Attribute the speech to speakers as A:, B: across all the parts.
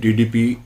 A: DDP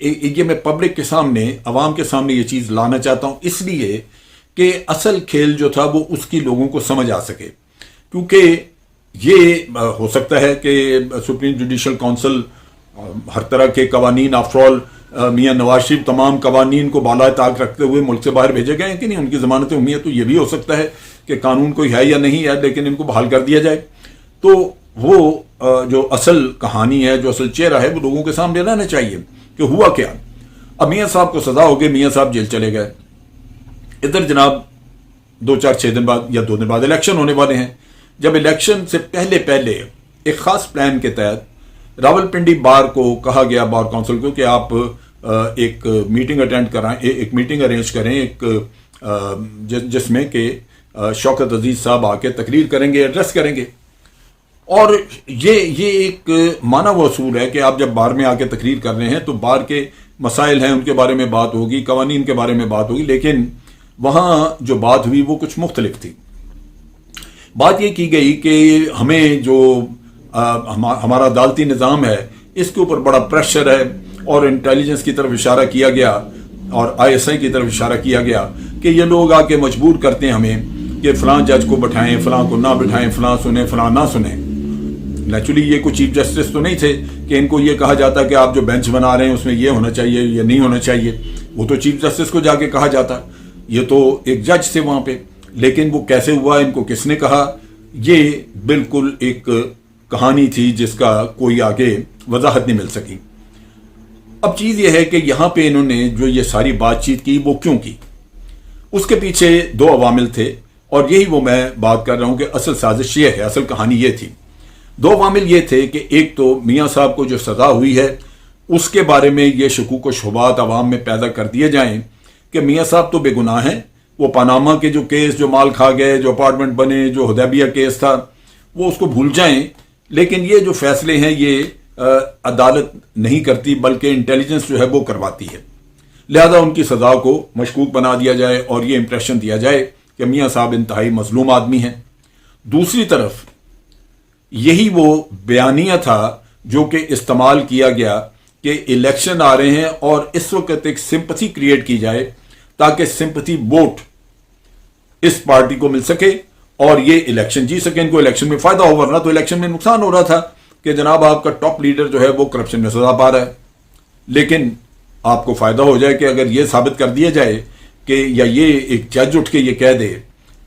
A: یہ میں public کے سامنے، عوام کے سامنے یہ چیز لانا چاہتا ہوں، اس لیے کہ اصل کھیل جو تھا وہ اس کی لوگوں کو سمجھ آ سکے. کیونکہ یہ ہو سکتا ہے کہ سپریم جوڈیشل کونسل ہر طرح کے قوانین، آفٹر آل میاں نواز شریف تمام قوانین کو بالائے طاق رکھتے ہوئے ملک سے باہر بھیجے گئے ہیں کہ نہیں، ان کی ضمانت امید. تو یہ بھی ہو سکتا ہے کہ قانون کوئی ہے یا نہیں ہے لیکن ان کو بحال کر دیا جائے. تو وہ جو اصل کہانی ہے، جو اصل چہرہ ہے، وہ لوگوں کے سامنے رہنا چاہیے کہ ہوا کیا. اب میاں صاحب کو سزا ہو گئی، میاں صاحب جیل چلے گئے. ادھر جناب 2-4-6 دن بعد یا 2 دن بعد الیکشن ہونے والے ہیں. جب الیکشن سے پہلے ایک خاص پلان کے تحت راولپنڈی بار کو کہا گیا، بار کونسل کو، کہ آپ ایک میٹنگ اٹینڈ کرائیں، ایک میٹنگ ارینج کریں، ایک جس میں کہ شوکت عزیز صاحب آ کے تقریر کریں گے، ایڈریس کریں گے. اور یہ ایک مانا وہ اصول ہے کہ آپ جب بار میں آ کے تقریر کر رہے ہیں تو بار کے مسائل ہیں ان کے بارے میں بات ہوگی، قوانین کے بارے میں بات ہوگی. لیکن وہاں جو بات ہوئی وہ کچھ مختلف تھی. بات یہ کی گئی کہ ہمیں جو ہمارا عدالتی نظام ہے اس کے اوپر بڑا پریشر ہے، اور انٹیلیجنس کی طرف اشارہ کیا گیا اور ISI کی طرف اشارہ کیا گیا کہ یہ لوگ آ کے مجبور کرتے ہیں ہمیں کہ فلاں جج کو بٹھائیں، فلاں کو نہ بٹھائیں، فلاں سنیں، فلاں نہ سنیں. نیچرلی یہ کوئی چیف جسٹس تو نہیں تھے کہ ان کو یہ کہا جاتا کہ آپ جو بینچ بنا رہے ہیں اس میں یہ ہونا چاہیے، یہ نہیں ہونا چاہیے. وہ تو چیف جسٹس کو جا کے کہا جاتا. یہ تو ایک جج تھے وہاں پہ. لیکن وہ کیسے ہوا، ان کو کس نے کہا، یہ بالکل ایک کہانی تھی جس کا کوئی آگے وضاحت نہیں مل سکی. اب چیز یہ ہے کہ یہاں پہ انہوں نے جو یہ ساری بات چیت کی وہ کیوں کی، اس کے پیچھے 2 عوامل تھے، اور یہی وہ میں بات کر رہا ہوں کہ اصل سازش یہ ہے، اصل کہانی یہ تھی. 2 عوامل یہ تھے کہ ایک تو میاں صاحب کو جو سزا ہوئی ہے اس کے بارے میں یہ شکوک و شبہات عوام میں پیدا کر دیے جائیں کہ میاں صاحب تو بے گناہ ہیں. وہ پاناما کے جو کیس، جو مال کھا گئے، جو اپارٹمنٹ بنے، جو حدیبیہ کیس تھا، وہ اس کو بھول جائیں. لیکن یہ جو فیصلے ہیں یہ عدالت نہیں کرتی بلکہ انٹیلیجنس جو ہے وہ کرواتی ہے. لہذا ان کی سزا کو مشکوک بنا دیا جائے اور یہ امپریشن دیا جائے کہ میاں صاحب انتہائی مظلوم آدمی ہیں. دوسری طرف یہی وہ بیانیہ تھا جو کہ استعمال کیا گیا کہ الیکشن آ رہے ہیں اور اس وقت ایک سمپتھی کریٹ کی جائے تاکہ سمپتھی ووٹ اس پارٹی کو مل سکے اور یہ الیکشن جی سکے، ان کو الیکشن میں فائدہ ہو. ورنہ تو الیکشن میں نقصان ہو رہا تھا کہ جناب آپ کا ٹاپ لیڈر جو ہے وہ کرپشن میں سزا پا رہا ہے. لیکن آپ کو فائدہ ہو جائے کہ اگر یہ ثابت کر دیا جائے کہ یا یہ ایک جج اٹھ کے یہ کہہ دے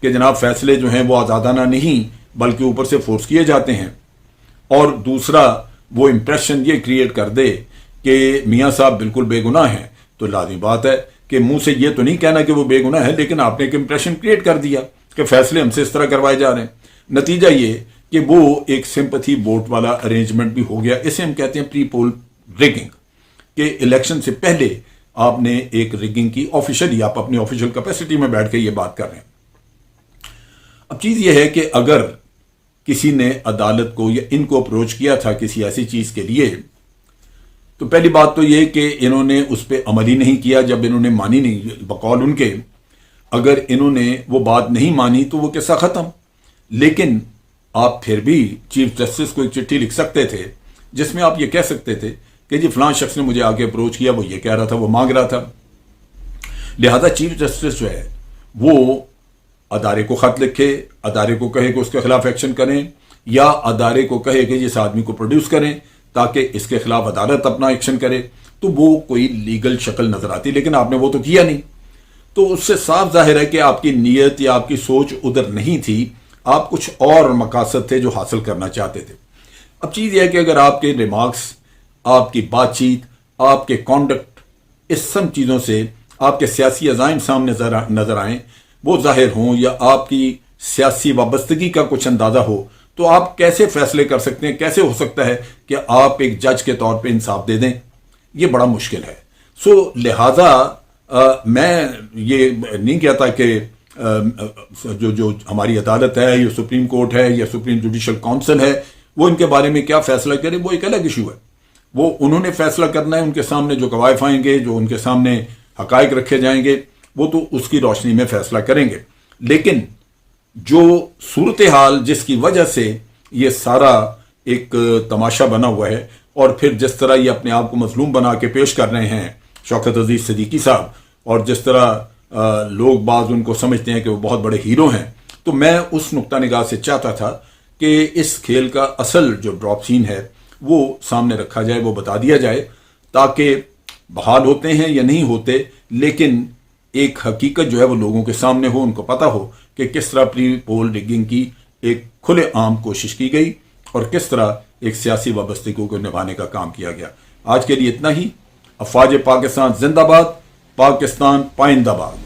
A: کہ جناب فیصلے جو ہیں وہ آزادانہ نہیں بلکہ اوپر سے فورس کیے جاتے ہیں. اور دوسرا وہ امپریشن یہ کریٹ کر دے کہ میاں صاحب بالکل بے گناہ ہیں. تو لازمی بات ہے کہ منہ سے یہ تو نہیں کہنا کہ وہ بے گناہ ہے، لیکن آپ نے ایک امپریشن کریٹ کر دیا کہ فیصلے ہم سے اس طرح کروائے جا رہے ہیں. نتیجہ یہ کہ وہ ایک سمپتھی ووٹ والا ارینجمنٹ بھی ہو گیا. اسے ہم کہتے ہیں پری پول ریگنگ، کہ الیکشن سے پہلے آپ نے ایک ریگنگ کی آفیشلی، آپ اپنی آفیشل کیپیسٹی میں بیٹھ کے یہ بات کر رہے ہیں. اب چیز یہ ہے کہ اگر کسی نے عدالت کو یا ان کو اپروچ کیا تھا کسی ایسی چیز کے لیے، تو پہلی بات تو یہ کہ انہوں نے اس پہ عمل ہی نہیں کیا. جب انہوں نے مانی نہیں بقول ان کے، اگر انہوں نے وہ بات نہیں مانی تو وہ قصہ ختم. لیکن آپ پھر بھی چیف جسٹس کو ایک چٹھی لکھ سکتے تھے جس میں آپ یہ کہہ سکتے تھے کہ جی فلاں شخص نے مجھے آگے اپروچ کیا، وہ یہ کہہ رہا تھا، وہ مانگ رہا تھا. لہذا چیف جسٹس جو ہے وہ ادارے کو خط لکھے، ادارے کو کہے کہ اس کے خلاف ایکشن کریں، یا ادارے کو کہے کہ اس آدمی کو پروڈیوس کریں تاکہ اس کے خلاف عدالت اپنا ایکشن کرے. تو وہ کوئی لیگل شکل نظر آتی، لیکن آپ نے وہ تو کیا نہیں. تو اس سے صاف ظاہر ہے کہ آپ کی نیت یا آپ کی سوچ ادھر نہیں تھی، آپ کچھ اور مقاصد تھے جو حاصل کرنا چاہتے تھے. اب چیز یہ ہے کہ اگر آپ کے ریمارکس، آپ کی بات چیت، آپ کے کانڈکٹ، اس سب چیزوں سے آپ کے سیاسی عزائم سامنے نظر آئیں، وہ ظاہر ہوں، یا آپ کی سیاسی وابستگی کا کچھ اندازہ ہو، تو آپ کیسے فیصلے کر سکتے ہیں؟ کیسے ہو سکتا ہے کہ آپ ایک جج کے طور پہ انصاف دے دیں؟ یہ بڑا مشکل ہے. لہذا میں یہ نہیں کہتا کہ جو ہماری عدالت ہے یا سپریم کورٹ ہے یا سپریم جوڈیشل کونسل ہے وہ ان کے بارے میں کیا فیصلہ کرے، وہ ایک الگ ایشو ہے. وہ انہوں نے فیصلہ کرنا ہے، ان کے سامنے جو قوائف آئیں گے، جو ان کے سامنے حقائق رکھے جائیں گے، وہ تو اس کی روشنی میں فیصلہ کریں گے. لیکن جو صورتحال جس کی وجہ سے یہ سارا ایک تماشا بنا ہوا ہے اور پھر جس طرح یہ اپنے آپ کو مظلوم بنا کے پیش کر رہے ہیں شوکت عزیز صدیقی صاحب، اور جس طرح لوگ بعض ان کو سمجھتے ہیں کہ وہ بہت بڑے ہیرو ہیں، تو میں اس نقطہ نگاہ سے چاہتا تھا کہ اس کھیل کا اصل جو ڈراپ سین ہے وہ سامنے رکھا جائے، وہ بتا دیا جائے، تاکہ بحال ہوتے ہیں یا نہیں ہوتے لیکن ایک حقیقت جو ہے وہ لوگوں کے سامنے ہو، ان کو پتہ ہو کہ کس طرح پری پول ریگنگ کی ایک کھلے عام کوشش کی گئی اور کس طرح ایک سیاسی وابستگی کو نبھانے کا کام کیا گیا۔ آج کے لیے اتنا ہی۔ افواج پاکستان زندہ باد، پاکستان پائندہ باد۔